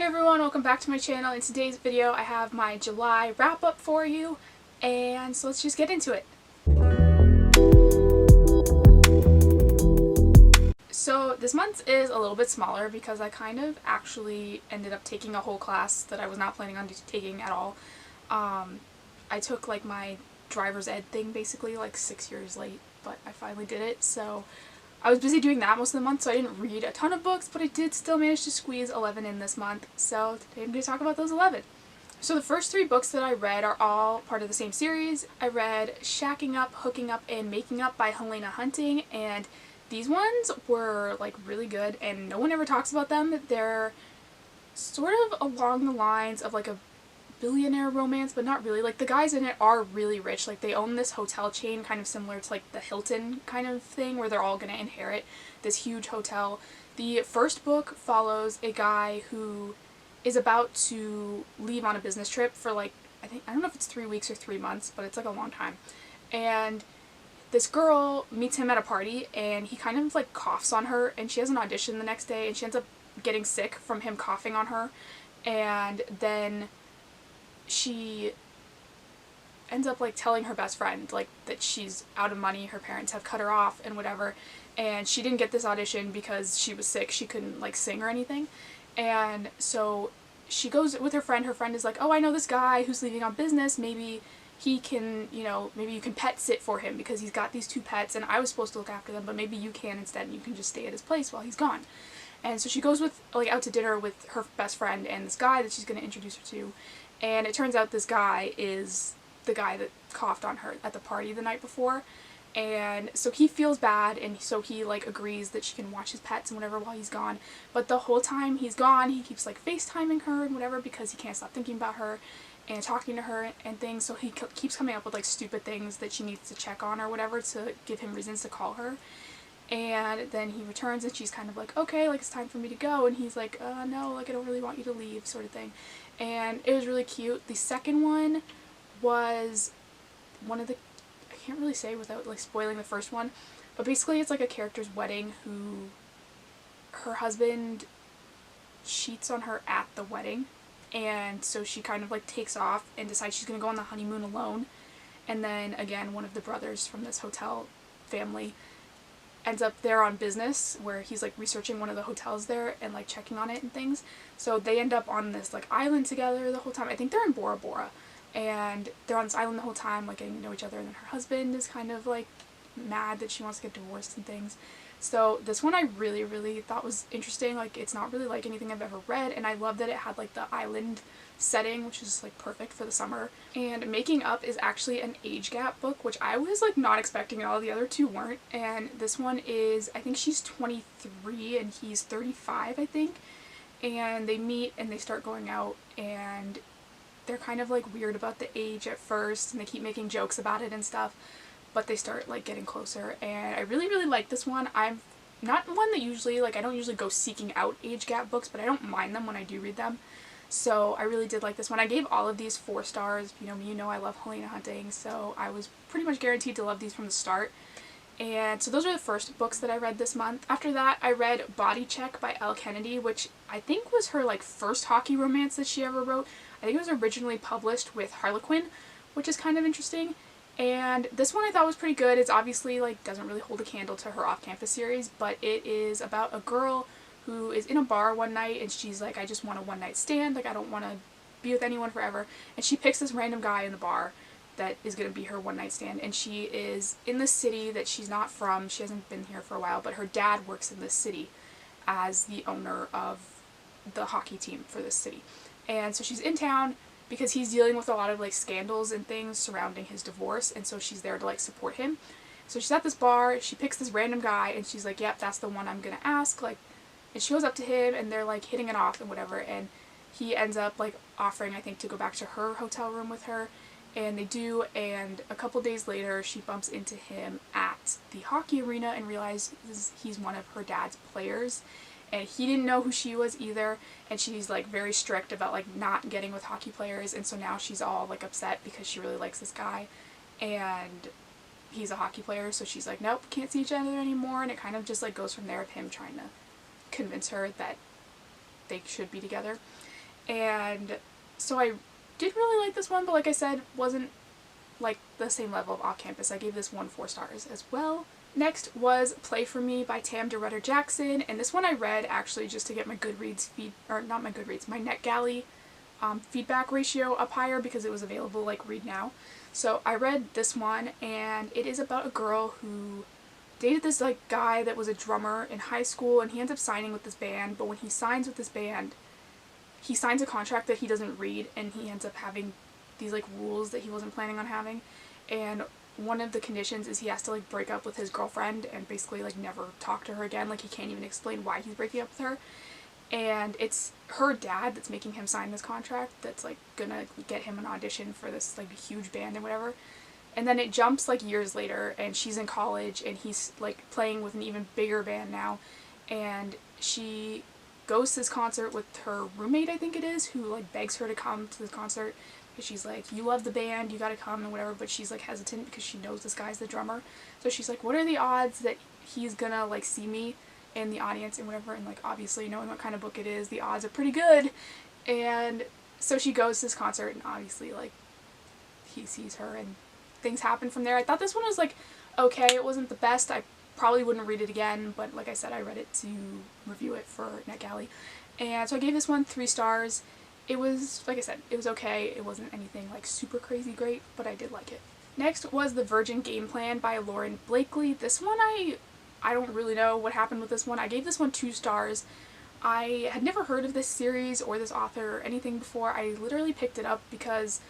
Hey everyone, welcome back to my channel. In today's video I have my July wrap up for you, and so let's just get into it. So this month is a little bit smaller because I kind of actually ended up taking a whole class that I was not planning on taking at all. I took like my driver's ed thing basically like 6 years late, but I finally did it. So I was busy doing that most of the month, so I didn't read a ton of books, but I did still manage to squeeze 11 in this month. So today I'm going to talk about those 11. So the first 3 books that I read are all part of the same series. I read Shacking Up, Hooking Up, and Making Up by Helena Hunting, and these ones were like really good and no one ever talks about them. They're sort of along the lines of like a billionaire romance, but not really. Like the guys in it are really rich. Like they own this hotel chain kind of similar to like the Hilton kind of thing where they're all going to inherit this huge hotel. The first book follows a guy who is about to leave on a business trip for like, I don't know if it's 3 weeks or 3 months, but it's like a long time. And this girl meets him at a party and he kind of like coughs on her, and she has an audition the next day and she ends up getting sick from him coughing on her, and then she ends up like telling her best friend like that she's out of money, her parents have cut her off and whatever, and she didn't get this audition because she was sick, she couldn't like sing or anything. And so she goes with her friend is like, oh, I know this guy who's leaving on business, maybe he can, you know, maybe you can pet sit for him because he's got these 2 pets and I was supposed to look after them, but maybe you can instead and you can just stay at his place while he's gone. And so she goes with like out to dinner with her best friend and this guy that she's going to introduce her to. And it turns out this guy is the guy that coughed on her at the party the night before. And so he feels bad, and so he like agrees that she can watch his pets and whatever while he's gone. But the whole time he's gone, he keeps like FaceTiming her and whatever because he can't stop thinking about her and talking to her and things. So he keeps coming up with like stupid things that she needs to check on or whatever to give him reasons to call her. And then he returns and she's kind of like, okay, like it's time for me to go. And he's like, no, like I don't really want you to leave, sort of thing. And it was really cute. The second one was one of the, I can't really say without like spoiling the first one, but basically it's like a character's wedding who her husband cheats on her at the wedding. And so she kind of like takes off and decides she's going to go on the honeymoon alone. And then again, one of the brothers from this hotel family ends up there on business where he's like researching one of the hotels there and like checking on it and things. So they end up on this like island together the whole time. I think they're in Bora Bora, and they're on this island the whole time like getting to know each other, and then her husband is kind of like mad that she wants to get divorced and things. So this one I really thought was interesting. Like it's not really like anything I've ever read, and I love that it had like the island setting, which is like perfect for the summer. And Making Up is actually an age gap book, which I was like not expecting at all. The other 2 weren't. And this one is, I think she's 23 and he's 35, I think. And they meet and they start going out, and they're kind of like weird about the age at first and they keep making jokes about it and stuff, but they start like getting closer. And I really like this one. I'm not one that usually, like I don't usually go seeking out age gap books, but I don't mind them when I do read them. So I really did like this one. I gave all of these 4 stars. You know I love Helena Hunting, so I was pretty much guaranteed to love these from the start. And so those are the first books that I read this month. After that, I read Body Check by Elle Kennedy, which I think was her like first hockey romance that she ever wrote. I think it was originally published with Harlequin, which is kind of interesting. And this one I thought was pretty good. It's obviously like doesn't really hold a candle to her off-campus series, but it is about a girl who is in a bar one night and she's like, I just want a one-night stand, like I don't want to be with anyone forever. And she picks this random guy in the bar that is going to be her one-night stand, and she is in the city that she's not from. She hasn't been here for a while, but her dad works in this city as the owner of the hockey team for this city. And so she's in town because he's dealing with a lot of like scandals and things surrounding his divorce, and so she's there to like support him. So she's at this bar, she picks this random guy and she's like, yep, that's the one I'm going to ask, like. And she goes up to him and they're like hitting it off and whatever, and he ends up like offering, I think, to go back to her hotel room with her, and they do. And a couple days later she bumps into him at the hockey arena and realizes he's one of her dad's players, and he didn't know who she was either, and she's like very strict about like not getting with hockey players, and so now she's all like upset because she really likes this guy and he's a hockey player, so she's like, nope, can't see each other anymore. And it kind of just like goes from there of him trying to convince her that they should be together. And so I did really like this one, but like I said, wasn't like the same level of Off Campus. I gave this one 4 stars as well. Next was Play For Me by Derudder Jackson, and this one I read actually just to get my Goodreads my NetGalley feedback ratio up higher because it was available like Read Now. So I read this one, and it is about a girl who dated this like guy that was a drummer in high school, and he ends up signing with this band, but when he signs with this band, he signs a contract that he doesn't read, and he ends up having these like rules that he wasn't planning on having, and one of the conditions is he has to like break up with his girlfriend and basically like never talk to her again. Like he can't even explain why he's breaking up with her, and it's her dad that's making him sign this contract that's like gonna get him an audition for this like huge band or whatever. And then it jumps like years later, and she's in college, and he's like playing with an even bigger band now, and she goes to this concert with her roommate, I think it is, who like begs her to come to the concert. She's like, you love the band, you gotta come and whatever, but she's like hesitant because she knows this guy's the drummer. So she's like, what are the odds that he's gonna like see me in the audience and whatever, and like obviously knowing what kind of book it is, the odds are pretty good. And so she goes to this concert, and obviously like he sees her and things happen from there. I thought this one was like okay, it wasn't the best. I probably wouldn't read it again, but like I said, I read it to review it for NetGalley. And so I gave this one 3 stars. It was, like I said, it was okay. It wasn't anything like super crazy great, but I did like it. Next was The Virgin Game Plan by Lauren Blakely. This one I don't really know what happened with this one. I gave this one 2 stars. I had never heard of this series or this author or anything before. I literally picked it up because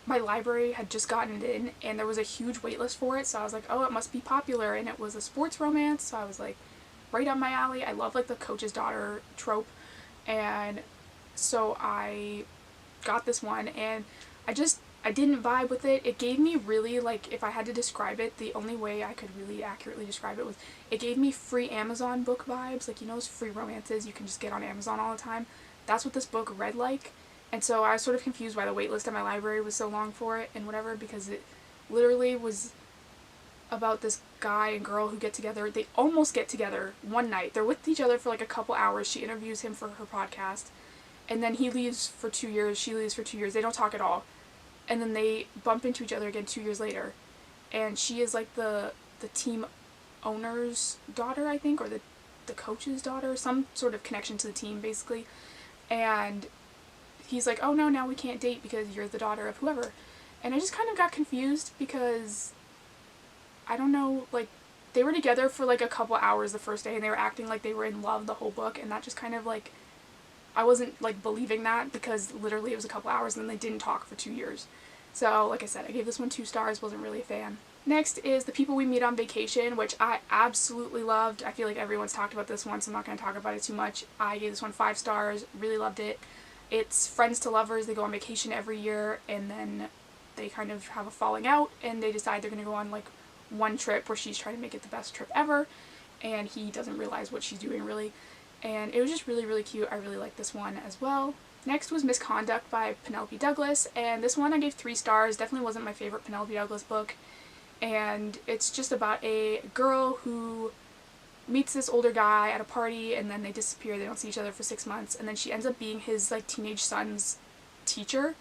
my library had just gotten it in and there was a huge wait list for it, so I was like, oh, it must be popular, and it was a sports romance, so I was like, right up my alley. I love like the coach's daughter trope, and so I got this one, and I didn't vibe with it. It gave me really, like, if I had to describe it, the only way I could really accurately describe it was, it gave me free Amazon book vibes, like, you know those free romances you can just get on Amazon all the time? That's what this book read like, and so I was sort of confused why the wait list at my library was so long for it and whatever, because it literally was about this guy and girl who get together. They almost get together one night. They're with each other for like a couple hours. She interviews him for her podcast, and then he leaves for 2 years, she leaves for 2 years, they don't talk at all. And then they bump into each other again 2 years later. And she is like the team owner's daughter, I think, or the coach's daughter, some sort of connection to the team, basically. And he's like, oh no, now we can't date because you're the daughter of whoever. And I just kind of got confused because, I don't know, like, they were together for like a couple hours the first day, and they were acting like they were in love the whole book, and that just kind of like, I wasn't like believing that because literally it was a couple hours and then they didn't talk for 2 years. So like I said, I gave this one 2 stars, wasn't really a fan. Next is The People We Meet on Vacation, which I absolutely loved. I feel like everyone's talked about this one, so I'm not going to talk about it too much. I gave this one 5 stars, really loved it. It's friends to lovers, they go on vacation every year, and then they kind of have a falling out, and they decide they're going to go on like one trip where she's trying to make it the best trip ever, and he doesn't realize what she's doing really. And it was just really, really cute. I really liked this one as well. Next was Misconduct by Penelope Douglas, and this one I gave 3 stars. Definitely wasn't my favorite Penelope Douglas book. And it's just about a girl who meets this older guy at a party, and then they disappear. They don't see each other for 6 months, and then she ends up being his like teenage son's teacher,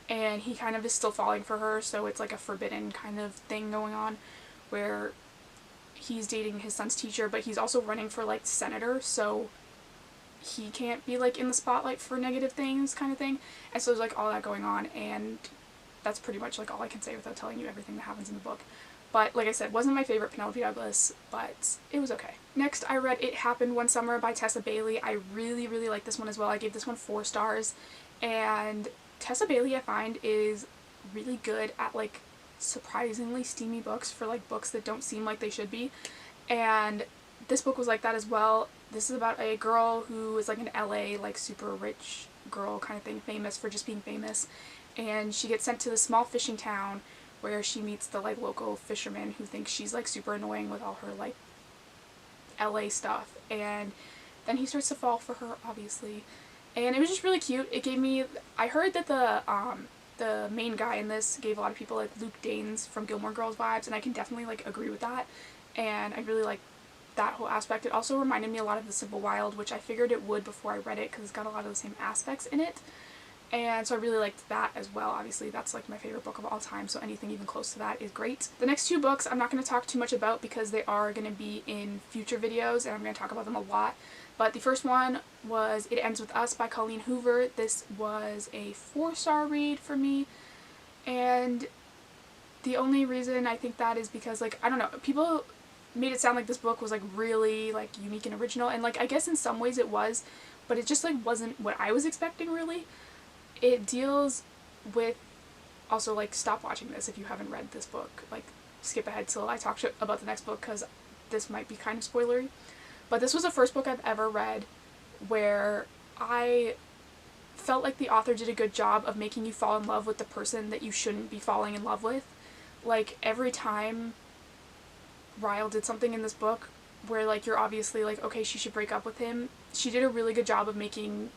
and he kind of is still falling for her, so it's like a forbidden kind of thing going on where he's dating his son's teacher, but he's also running for like senator, so he can't be like in the spotlight for negative things kind of thing. And so there's like all that going on, and that's pretty much like all I can say without telling you everything that happens in the book. But like I said, wasn't my favorite Penelope Douglas, but it was okay. Next I read It Happened One Summer by Tessa Bailey. I really, really like this one as well. I gave this one 4 stars, and Tessa Bailey I find is really good at like surprisingly steamy books for like books that don't seem like they should be, and this book was like that as well. This is about a girl who is like an LA like super rich girl kind of thing, famous for just being famous, and she gets sent to this small fishing town where she meets the like local fisherman who thinks she's like super annoying with all her like LA stuff, and then he starts to fall for her, obviously. And it was just really cute. It gave me, I heard that the main guy in this gave a lot of people like Luke Danes from Gilmore Girls vibes, and I can definitely like agree with that, and I really like that whole aspect. It also reminded me a lot of The Simple Wild, which I figured it would before I read it because it's got a lot of the same aspects in it. And so I really liked that as well. Obviously, that's like my favorite book of all time, so anything even close to that is great. The next 2 books I'm not going to talk too much about because they are going to be in future videos and I'm going to talk about them a lot. But the first one was It Ends With Us by Colleen Hoover. This was a 4-star read for me, and the only reason I think that is because, like, I don't know, people made it sound like this book was like really like unique and original, and like I guess in some ways it was, but it just like wasn't what I was expecting really. It deals with, also like, stop watching this if you haven't read this book, like skip ahead till I talk about the next book because this might be kind of spoilery. But this was the first book I've ever read where I felt like the author did a good job of making you fall in love with the person that you shouldn't be falling in love with. Like, every time Ryle did something in this book where like you're obviously like, okay, she should break up with him, she did a really good job of making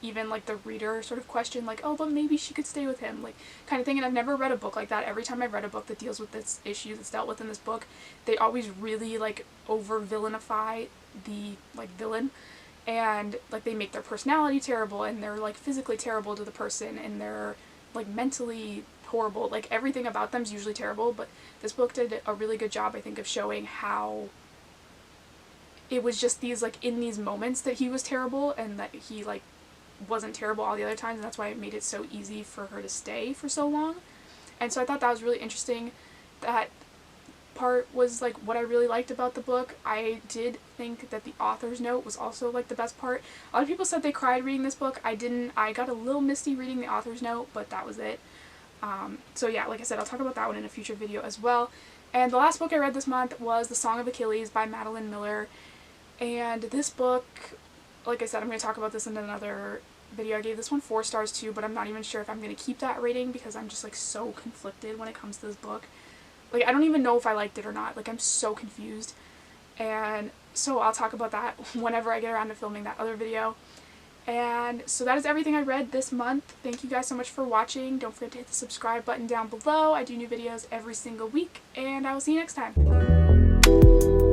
even like the reader sort of question like, oh, but maybe she could stay with him, like, kind of thing. And I've never read a book like that. Every time I've read a book that deals with this issue that's dealt with in this book, they always really like over villainify the like villain, and like they make their personality terrible and they're like physically terrible to the person and they're like mentally horrible. Like, everything about them is usually terrible, but this book did a really good job, I think, of showing how it was just these like in these moments that he was terrible and that he like wasn't terrible all the other times, and that's why it made it so easy for her to stay for so long. And so I thought that was really interesting. That part was like what I really liked about the book. I did think that the author's note was also like the best part. A lot of people said they cried reading this book. I didn't. I got a little misty reading the author's note, but that was it. So yeah, like I said, I'll talk about that one in a future video as well. And the last book I read this month was The Song of Achilles by Madeline Miller. And this book, like I said, I'm going to talk about this in another video. I gave this one 4 stars too, but I'm not even sure if I'm going to keep that rating because I'm just like so conflicted when it comes to this book. Like, I don't even know if I liked it or not. Like, I'm so confused. And so I'll talk about that whenever I get around to filming that other video. And so that is everything I read this month. Thank you guys so much for watching. Don't forget to hit the subscribe button down below. I do new videos every single week, and I will see you next time.